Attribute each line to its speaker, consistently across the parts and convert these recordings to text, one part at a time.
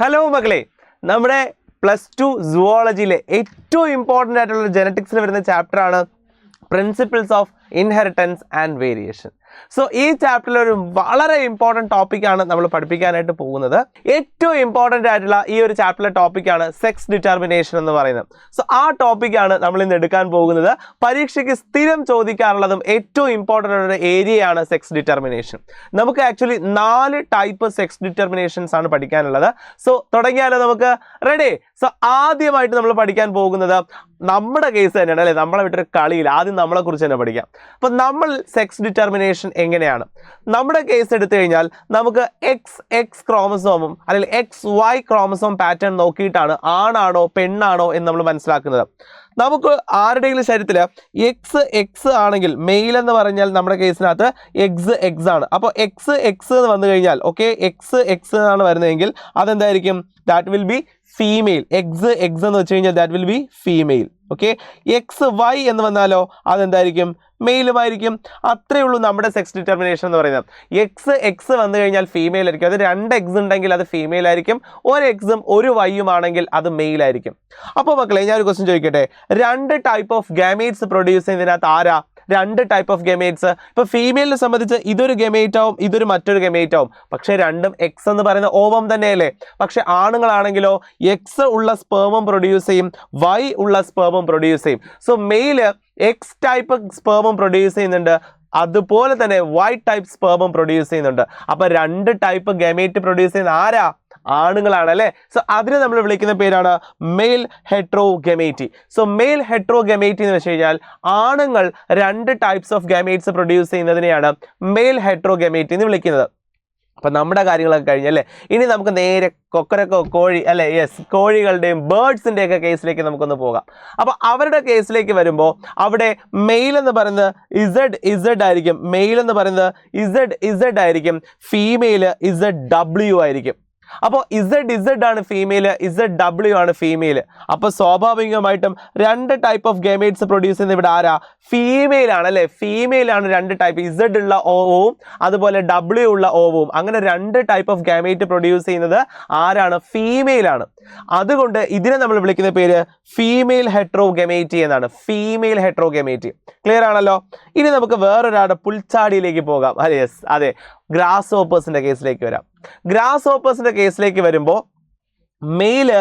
Speaker 1: Hello മക്കളെ, നമ്മുടെ +2 സുവോളജിയിലെ ഏറ്റവും ഇമ്പോർട്ടൻ്റ് ആയിട്ടുള്ള ജെനറ്റിക്സിൽ വരുന്ന ചാപ്റ്ററാണ് principles of inheritance and variation. So ഈ ചാപ്റ്ററിൽ ഒരു വളരെ ഇമ്പോർട്ടൻറ്റ് ടോപ്പിക്കാണ് നമ്മൾ പഠിപ്പിക്കാനായിട്ട് പോകുന്നത്. ഏറ്റവും ഇമ്പോർട്ടൻ്റ് ആയിട്ടുള്ള ഈ ഒരു ചാപ്റ്ററിലെ ടോപ്പിക്കാണ് സെക്സ് ഡിറ്റർമിനേഷൻ എന്ന് പറയുന്നത്. സോ ആ ടോപ്പിക്കാണ് നമ്മൾ ഇന്ന് എടുക്കാൻ പോകുന്നത്. പരീക്ഷയ്ക്ക് സ്ഥിരം ചോദിക്കാറുള്ളതും ഏറ്റവും ഇമ്പോർട്ടൻ്റ് ആയിട്ടുള്ള ഏരിയയാണ് സെക്സ് ഡിറ്റർമിനേഷൻ. നമുക്ക് ആക്ച്വലി 4 ടൈപ്പ് സെക്സ് ഡിറ്റർമിനേഷൻസ് ആണ് പഠിക്കാനുള്ളത്. സോ തുടങ്ങിയാലോ നമുക്ക്? റെഡി? സോ ആദ്യമായിട്ട് നമ്മൾ പഠിക്കാൻ പോകുന്നത് നമ്മുടെ കേസ് തന്നെയാണ് അല്ലേ. നമ്മളെ വിട്ടൊരു കളിയിൽ ആദ്യം നമ്മളെ കുറിച്ച് തന്നെ പഠിക്കാം. അപ്പം നമ്മൾ സെക്സ് ഡിറ്റർമിനേഷൻ എങ്ങനെയാണ്? നമ്മുടെ കേസ് എടുത്തു കഴിഞ്ഞാൽ നമുക്ക് XX ക്രോമസോമും അല്ലെങ്കിൽ XY ക്രോമസോം പാറ്റേൺ നോക്കിയിട്ടാണ് ആണാണോ പെണ്ണാണോ എന്ന് നമ്മൾ മനസ്സിലാക്കുന്നത്. നമുക്ക് ആരുടെയെങ്കിലും ശരീരത്തിൽ XX ആണെങ്കിൽ മെയിൽ എന്ന് പറഞ്ഞാൽ നമ്മുടെ കേസിനകത്ത് XX ആണ്. അപ്പോൾ XX എന്ന് വന്നു കഴിഞ്ഞാൽ ഓക്കെ, XX ആണ് വരുന്നതെങ്കിൽ അതെന്തായിരിക്കും? That will be female. XX എന്ന് വെച്ച് കഴിഞ്ഞാൽ that will be female. Okay, XY എന്ന് വന്നാലോ അതെന്തായിരിക്കും? മെയിലുമായിരിക്കും. അത്രയേ ഉള്ളൂ നമ്മുടെ സെക്സ് ഡിറ്റർമിനേഷൻ എന്ന് പറയുന്നത്. XX വന്നു കഴിഞ്ഞാൽ ഫീമെയിൽ ആയിരിക്കും. അത് 2 X ഉണ്ടെങ്കിൽ അത് ഫീമെയിൽ ആയിരിക്കും. ഒരു X ഉം ഒരു Y ആണെങ്കിൽ അത് മെയിൽ ആയിരിക്കും. അപ്പോൾ മക്കളെ, ഞാനൊരു ക്വസ്റ്റ്യൻ ചോദിക്കട്ടെ. 2 ടൈപ്പ് ഓഫ് ഗാമീറ്റ്സ് പ്രൊഡ്യൂസ് ചെയ്യുന്നതിനകത്ത് ആരാ? 2 ടൈപ്പ് ഓഫ് ഗമേറ്റ്സ്. ഇപ്പോൾ ഫീമെയിലിനെ സംബന്ധിച്ച് ഇതൊരു ഗമേറ്റ് ആവും, ഇതൊരു മറ്റൊരു ഗമേറ്റ് ആവും. പക്ഷേ രണ്ടും X എന്ന് പറയുന്ന ഓവം തന്നെയല്ലേ. പക്ഷെ ആണുങ്ങളാണെങ്കിലോ X ഉള്ള സ്പേമും പ്രൊഡ്യൂസ് ചെയ്യും, Y ഉള്ള സ്പേമും പ്രൊഡ്യൂസ് ചെയ്യും. സോ മെയില് X ടൈപ്പ് സ്പേമും പ്രൊഡ്യൂസ് ചെയ്യുന്നുണ്ട്, അതുപോലെ തന്നെ Y ടൈപ്പ് സ്പേമും പ്രൊഡ്യൂസ് ചെയ്യുന്നുണ്ട്. അപ്പോൾ 2 ടൈപ്പ് ഗമേറ്റ് പ്രൊഡ്യൂസ് ചെയ്യുന്ന ആരാ? ആണുങ്ങളാണ് അല്ലേ. സോ അതിനെ നമ്മൾ വിളിക്കുന്ന പേരാണ് male heterogamety. So male heterogamety എന്ന് വെച്ച് കഴിഞ്ഞാൽ ആണുങ്ങൾ 2 ടൈപ്സ് ഓഫ് ഗമേറ്റ്സ് പ്രൊഡ്യൂസ് ചെയ്യുന്നതിനെയാണ് മെയിൽ ഹെട്രോഗമേറ്റി എന്ന് വിളിക്കുന്നത്. അപ്പം നമ്മുടെ കാര്യങ്ങളൊക്കെ കഴിഞ്ഞല്ലേ. ഇനി നമുക്ക് നേരെ കൊക്കരക്കോ കോഴി അല്ലെ, യെസ്, കോഴികളുടെയും ബേർഡ്സിൻ്റെയൊക്കെ കേസിലേക്ക് നമുക്കൊന്ന് പോകാം. അപ്പോൾ അവരുടെ കേസിലേക്ക് വരുമ്പോൾ അവിടെ മെയിൽ എന്ന് പറയുന്നത് Z ആയിരിക്കും, മെയിൽ എന്ന് പറയുന്നത് Z ആയിരിക്കും, ഫീമെയിൽ ZW ആയിരിക്കും. അപ്പോൾ Z ആണ് ഫീമെയിൽ, ZW ആണ് ഫീമെയിൽ. അപ്പോൾ സ്വാഭാവികമായിട്ടും 2 ടൈപ്പ് ഓഫ് ഗമേറ്റ്സ് പ്രൊഡ്യൂസ് ചെയ്യുന്ന ഇവിടെ ആരാ? ഫീമെയിൽ ആണ് അല്ലേ. ഫീമെയിൽ ആണ് 2 ടൈപ്പ്, Z ഉള്ള ഓവവും അതുപോലെ W ഉള്ള ഓവവും. അങ്ങനെ 2 ടൈപ്പ് ഓഫ് ഗമേറ്റ് പ്രൊഡ്യൂസ് ചെയ്യുന്നത് ആരാണ്? ഫീമെയിൽ ആണ്. അതുകൊണ്ട് ഇതിനെ നമ്മൾ വിളിക്കുന്ന പേര് ഫീമെയിൽ ഹെട്രോഗമേറ്റി എന്നാണ്. ഫീമെയിൽ ഹെട്രോഗമേറ്റി. ക്ലിയർ ആണല്ലോ. ഇനി നമുക്ക് വേറൊരാളുടെ പുൽച്ചാടിയിലേക്ക് പോകാം. അതെ, യെസ്, അതെ, ഗ്രാസ് ഹോപ്പേഴ്സിന്റെ കേസിലേക്ക് വരാം. ഗ്രാസ് ഹോപ്പേഴ്സിന്റെ കേസിലേക്ക് വരുമ്പോൾ മെയില്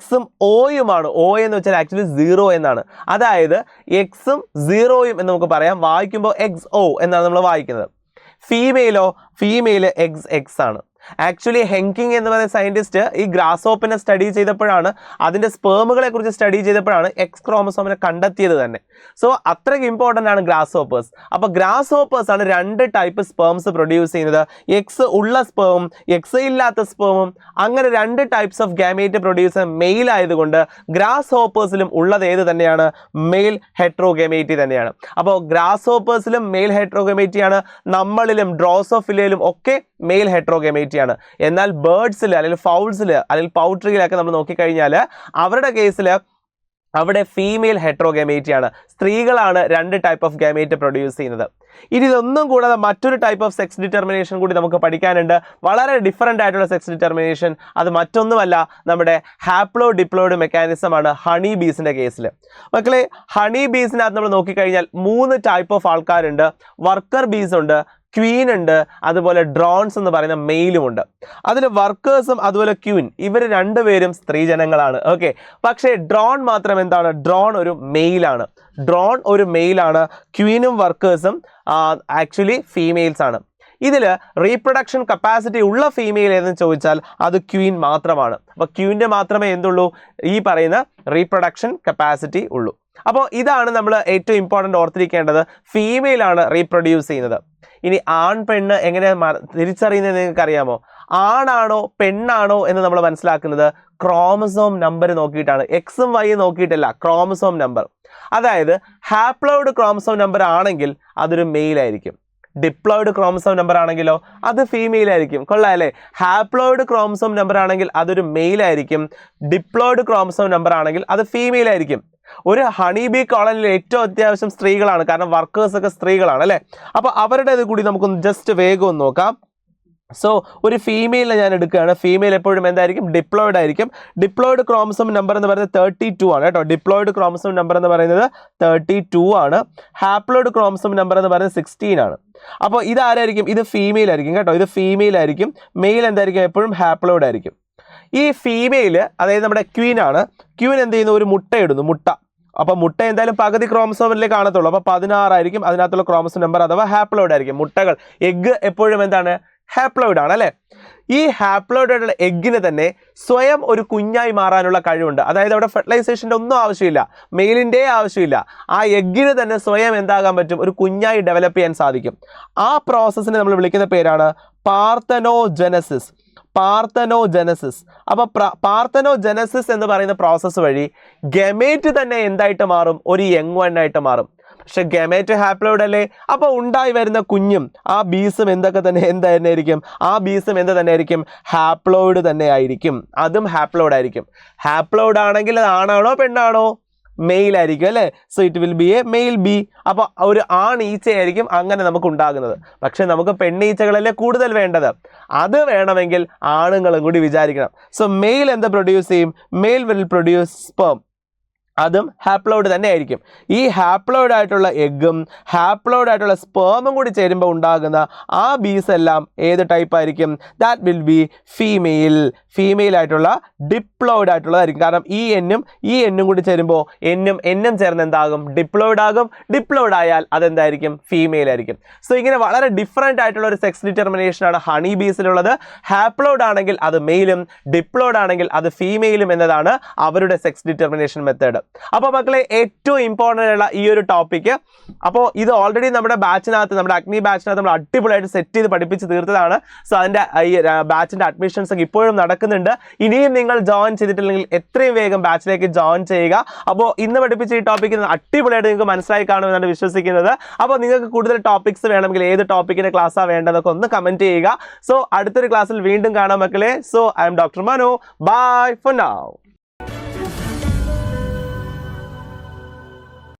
Speaker 1: Xും Oയുമാണ്. O എന്ന് വെച്ചാൽ ആക്ച്വലി 0 എന്നാണ്. അതായത് Xും 0യും എന്ന് നമുക്ക് പറയാം. വായിക്കുമ്പോൾ XO എന്നാണ് നമ്മൾ വായിക്കുന്നത്. ഫീമെയിലോ? ഫീമെയിൽ XX ആണ്. ആക്ച്വലി ഹെങ്കിങ് എന്ന് പറയുന്ന സയൻറ്റിസ്റ്റ് ഈ ഗ്രാസ് ഹോപ്പിനെ സ്റ്റഡി ചെയ്തപ്പോഴാണ്, അതിൻ്റെ സ്പേമുകളെ കുറിച്ച് സ്റ്റഡി ചെയ്തപ്പോഴാണ് X ക്രോമസോമിനെ കണ്ടെത്തിയത് തന്നെ. സോ അത്രയ്ക്ക് ഇമ്പോർട്ടൻ്റ് ആണ് ഗ്രാസ് ഹോപ്പേഴ്സ്. അപ്പോൾ ഗ്രാസ് ഹോപ്പേഴ്സ് ആണ് 2 ടൈപ്പ് സ്പേംസ് പ്രൊഡ്യൂസ് ചെയ്യുന്നത്. X ഉള്ള സ്പേമും X ഇല്ലാത്ത സ്പേമും. അങ്ങനെ 2 ടൈപ്സ് ഓഫ് ഗാമേറ്റ് പ്രൊഡ്യൂസ് ചെയ്യുന്ന മെയിൽ ആയതുകൊണ്ട് ഗ്രാസ് ഹോപ്പേഴ്സിലും ഉള്ളത് ഏത് തന്നെയാണ്? മെയിൽ ഹെട്രോഗമേറ്റി തന്നെയാണ്. അപ്പോൾ ഗ്രാസ് ഹോപ്പേഴ്സിലും മെയിൽ ഹെട്രോഗമേറ്റിയാണ്, നമ്മളിലും ഡ്രോസോഫിലയിലും ഒക്കെ മെയിൽ ഹെട്രോഗമേറ്റി ആണ്. എന്നാൽ ബേർഡ്സിൽ അല്ലെങ്കിൽ ഫൗൾസിൽ അല്ലെങ്കിൽ പൗട്രിയിലൊക്കെ നമ്മൾ നോക്കിക്കഴിഞ്ഞാൽ അവരുടെ കേസിൽ അവിടെ ഫീമെയിൽ ഹെട്രോഗമേറ്റി ആണ്. സ്ത്രീകളാണ് 2 ടൈപ്പ് ഓഫ് ഗാമേറ്റ് പ്രൊഡ്യൂസ് ചെയ്യുന്നത്. ഇനി ഇതൊന്നും കൂടാതെ മറ്റൊരു ടൈപ്പ് ഓഫ് സെക്സ് ഡിറ്റർമിനേഷൻ കൂടി നമുക്ക് പഠിക്കാനുണ്ട്. വളരെ ഡിഫറൻ്റ് ആയിട്ടുള്ള സെക്സ് ഡിറ്റർമിനേഷൻ. അത് മറ്റൊന്നുമല്ല, നമ്മുടെ ഹാപ്ലോ ഡിപ്ലോയിഡ് മെക്കാനിസം ആണ് ഹണി ബീസിൻ്റെ കേസിൽ. മക്കളെ, ഹണി ബീസിനകത്ത് നമ്മൾ നോക്കിക്കഴിഞ്ഞാൽ 3 ടൈപ്പ് ഓഫ് ആൾക്കാരുണ്ട്. വർക്കർ ബീസ് ഉണ്ട്, ക്വീൻ ഉണ്ട്, അതുപോലെ ഡ്രോൺസ് എന്ന് പറയുന്ന മെയിലും ഉണ്ട്. അതിൽ വർക്കേഴ്സും അതുപോലെ ക്വീൻ ഇവർ 2 പേരും സ്ത്രീജനങ്ങളാണ്. ഓക്കെ, പക്ഷേ ഡ്രോൺ മാത്രം എന്താണ്? ഡ്രോൺ ഒരു മെയിലാണ്. ഡ്രോൺ ഒരു മെയിലാണ്. ക്വീനും വർക്കേഴ്സും ആക്ച്വലി ഫീമെയിൽസ് ആണ്. ഇതിൽ റീപ്രൊഡക്ഷൻ കപ്പാസിറ്റി ഉള്ള ഫീമെയിൽ എന്ന് ചോദിച്ചാൽ അത് ക്വീൻ മാത്രമാണ്. അപ്പോൾ ക്വീൻ്റെ മാത്രമേ എന്തുള്ളൂ? ഈ പറയുന്ന റീപ്രൊഡക്ഷൻ കപ്പാസിറ്റി ഉള്ളൂ. അപ്പോൾ ഇതാണ് നമ്മൾ ഏറ്റവും ഇമ്പോർട്ടൻ്റ് ഓർത്തിരിക്കേണ്ടത്. ഫീമെയിലാണ് റീപ്രൊഡ്യൂസ് ചെയ്യുന്നത്. ഇനി ആൺ പെണ്ണ് എങ്ങനെയാണ് തിരിച്ചറിയുന്നത് നിങ്ങൾക്ക് അറിയാമോ? ആണാണോ പെണ്ണാണോ എന്ന് നമ്മൾ മനസ്സിലാക്കുന്നത് ക്രോമസോം നമ്പർ നോക്കിയിട്ടാണ്. Xും Y നോക്കിയിട്ടല്ല, ക്രോമസോം നമ്പർ. അതായത് ഹാപ്ലോയിഡ് ക്രോമസോം നമ്പർ ആണെങ്കിൽ അതൊരു മെയിൽ ആയിരിക്കും. ഡിപ്ലോയിഡ് ക്രോമസോം നമ്പർ ആണെങ്കിലോ അത് ഫീമെയിൽ ആയിരിക്കും. കൊള്ളാം അല്ലേ. ഹാപ്ലോയിഡ് ക്രോമസോം നമ്പർ ആണെങ്കിൽ അതൊരു മെയിൽ ആയിരിക്കും. ഡിപ്ലോയിഡ് ക്രോമസോം നമ്പർ ആണെങ്കിൽ അത് ഫീമെയിൽ ആയിരിക്കും. ഒരു ഹണി ബീ കോളനിയിൽ ഏറ്റവും അത്യാവശ്യം സ്ത്രീകളാണ്, കാരണം വർക്കേഴ്സ് ഒക്കെ സ്ത്രീകളാണ് അല്ലേ. അപ്പോൾ അവരുടെ ഇത് കൂടി നമുക്കൊന്ന് ജസ്റ്റ് വേഗം ഒന്ന് നോക്കാം. സോ ഒരു ഫീമെയിലിനെ ഞാൻ എടുക്കുകയാണ്. ഫീമെയിൽ എപ്പോഴും എന്തായിരിക്കും? ഡിപ്ലോയിഡ് ആയിരിക്കും. ഡിപ്ലോയിഡ് ക്രോമസോം നമ്പർ എന്ന് പറയുന്നത് 32 ആണ് കേട്ടോ. ഡിപ്ലോയിഡ് ക്രോമസോം നമ്പർ എന്ന് പറയുന്നത് 32 ആണ്. ഹാപ്ലോയിഡ് ക്രോമസോം നമ്പർ എന്ന് പറയുന്നത് 16 ആണ്. അപ്പോൾ ഇതാരായിരിക്കും? ഇത് ഫീമെയിൽ ആയിരിക്കും കേട്ടോ. ഇത് ഫീമെയിൽ ആയിരിക്കും. മെയിൽ എന്തായിരിക്കും? എപ്പോഴും ഹാപ്ലോയിഡ് ആയിരിക്കും. ഈ ഫീമെയിൽ, അതായത് നമ്മുടെ ക്വീൻ ആണ്. ക്വീൻ എന്ത് ചെയ്യുന്നു? ഒരു മുട്ട ഇടുന്നു. മുട്ട. അപ്പോൾ മുട്ട എന്തായാലും പകുതി ക്രോമസോമിലേ കാണത്തുള്ളൂ. അപ്പോൾ 16 ആയിരിക്കും അതിനകത്തുള്ള ക്രോമസോം നമ്പർ, അഥവാ ഹാപ്ലോയിഡ് ആയിരിക്കും. മുട്ടകൾ, എഗ്ഗ് എപ്പോഴും എന്താണ്? ഹാപ്ലോയിഡ് ആണ് അല്ലേ? ഈ ഹാപ്ലോയിഡ് ആയിട്ടുള്ള എഗ്ഗിന് തന്നെ സ്വയം ഒരു കുഞ്ഞായി മാറാനുള്ള കഴിവുണ്ട്. അതായത് അവിടെ ഫെർട്ടിലൈസേഷൻ്റെ ഒന്നും ആവശ്യമില്ല, മെയിലിൻ്റെ ആവശ്യമില്ല. ആ എഗ്ഗിന് തന്നെ സ്വയം എന്താകാൻ പറ്റും? ഒരു കുഞ്ഞായി ഡെവലപ്പ് ചെയ്യാൻ സാധിക്കും. ആ പ്രോസസ്സിനെ നമ്മൾ വിളിക്കുന്ന പേരാണ് പാർത്തനോജനസിസ്. പാർത്തനോജനസിസ്. അപ്പോൾ പാർത്തനോജനസിസ് എന്ന് പറയുന്ന പ്രോസസ്സ് വഴി ഗമേറ്റ് തന്നെ എന്തായിട്ട് മാറും? ഒരു യങ് വൺ ആയിട്ട് മാറും. പക്ഷെ ഗമേറ്റ് ഹാപ്ലോയിഡ് അല്ലേ? അപ്പോൾ ഉണ്ടായി വരുന്ന കുഞ്ഞും ആ ബീസും എന്തൊക്കെ തന്നെ എന്തായിരിക്കും? ആ ബീസും എന്ത് തന്നെ ആയിരിക്കും? ഹാപ്ലോയിഡ് തന്നെ ആയിരിക്കും. അതും ഹാപ്ലോയിഡ് ആയിരിക്കും. ഹാപ്ലോയിഡ് ആണെങ്കിൽ അത് ആണാണോ പെണ്ണാണോ? മെയിൽ ആയിരിക്കും അല്ലേ? So it will be a male bee. അപ്പോൾ ഒരു ഈച്ചയായിരിക്കും അങ്ങനെ നമുക്ക് ഉണ്ടാകുന്നത്. പക്ഷെ നമുക്ക് പെണ്ണീച്ചകളല്ലേ കൂടുതൽ വേണ്ടത്. അത് വേണമെങ്കിൽ ആണുങ്ങളും കൂടി വിചാരിക്കണം. സോ മെയിൽ എന്ത് പ്രൊഡ്യൂസ് ചെയ്യും? Male will produce sperm. അതും ഹാപ്ലോയിഡ് തന്നെ ആയിരിക്കും. ഈ ഹാപ്ലോയിഡ് ആയിട്ടുള്ള എഗ്ഗും ഹാപ്ലോയിഡ് ആയിട്ടുള്ള സ്പേമും കൂടി ചേരുമ്പോൾ ഉണ്ടാകുന്ന ആ ബീസ് എല്ലാം ഏത് ടൈപ്പ് ആയിരിക്കും? That will be female. Female ആയിട്ടുള്ള ഡിപ്ലോയിഡ് ആയിട്ടുള്ളതായിരിക്കും. കാരണം ഈ എന്നും കൂടി ചേരുമ്പോൾ എന്നും ചേർന്ന് എന്താകും? ഡിപ്ലോയിഡ് ആകും. ഡിപ്ലോയിഡ് ആയാൽ അതെന്തായിരിക്കും? ഫീമെയിൽ ആയിരിക്കും. സോ ഇങ്ങനെ വളരെ ഡിഫറെൻ്റ് ആയിട്ടുള്ള ഒരു സെക്സ് ഡിറ്റർമിനേഷൻ ആണ് ഹണി ബീസിലുള്ളത്. ഹാപ്ലോയിഡ് ആണെങ്കിൽ അത് മെയിലും, ഡിപ്ലോയിഡ് ആണെങ്കിൽ അത് ഫീമെയിലും എന്നതാണ് അവരുടെ സെക്സ് ഡിറ്റർമിനേഷൻ മെത്തേഡ്. അപ്പോൾ മക്കളെ, ഏറ്റവും ഇമ്പോർട്ടൻ്റ് ഉള്ള ഈ ഒരു ടോപ്പിക്ക്, അപ്പോൾ ഇത് ഓൾറെഡി നമ്മുടെ ബാച്ചിനകത്ത്, നമ്മുടെ അഗ്നി ബാച്ചിനകത്ത് നമ്മൾ അടിപൊളിയായിട്ട് സെറ്റ് ചെയ്ത് പഠിപ്പിച്ച് തീർത്തതാണ്. സോ അതിൻ്റെ ഈ ബാച്ചിൻ്റെ അഡ്മിഷൻസ് ഒക്കെ ഇപ്പോഴും നടക്കുന്നുണ്ട്. ഇനിയും നിങ്ങൾ ജോയിൻ ചെയ്തിട്ടില്ലെങ്കിൽ എത്രയും വേഗം ബാച്ചിലേക്ക് ജോയിൻ ചെയ്യുക. അപ്പോൾ ഇന്ന് പഠിപ്പിച്ച ഈ ടോപ്പിക്ക് അടിപൊളിയായിട്ട് നിങ്ങൾക്ക് മനസ്സിലായി കാണുമെന്നാണ് വിശ്വസിക്കുന്നത്. അപ്പോൾ നിങ്ങൾക്ക് കൂടുതൽ ടോപ്പിക്സ് വേണമെങ്കിൽ ഏത് ടോപ്പിക്കിൻ്റെ ക്ലാസ്സാണ് വേണ്ടതൊക്കെ ഒന്ന് കമൻറ്റ് ചെയ്യുക. സോ അടുത്തൊരു ക്ലാസ്സിൽ വീണ്ടും കാണാം മക്കളെ. So I'm doctor Manu. Bye for now.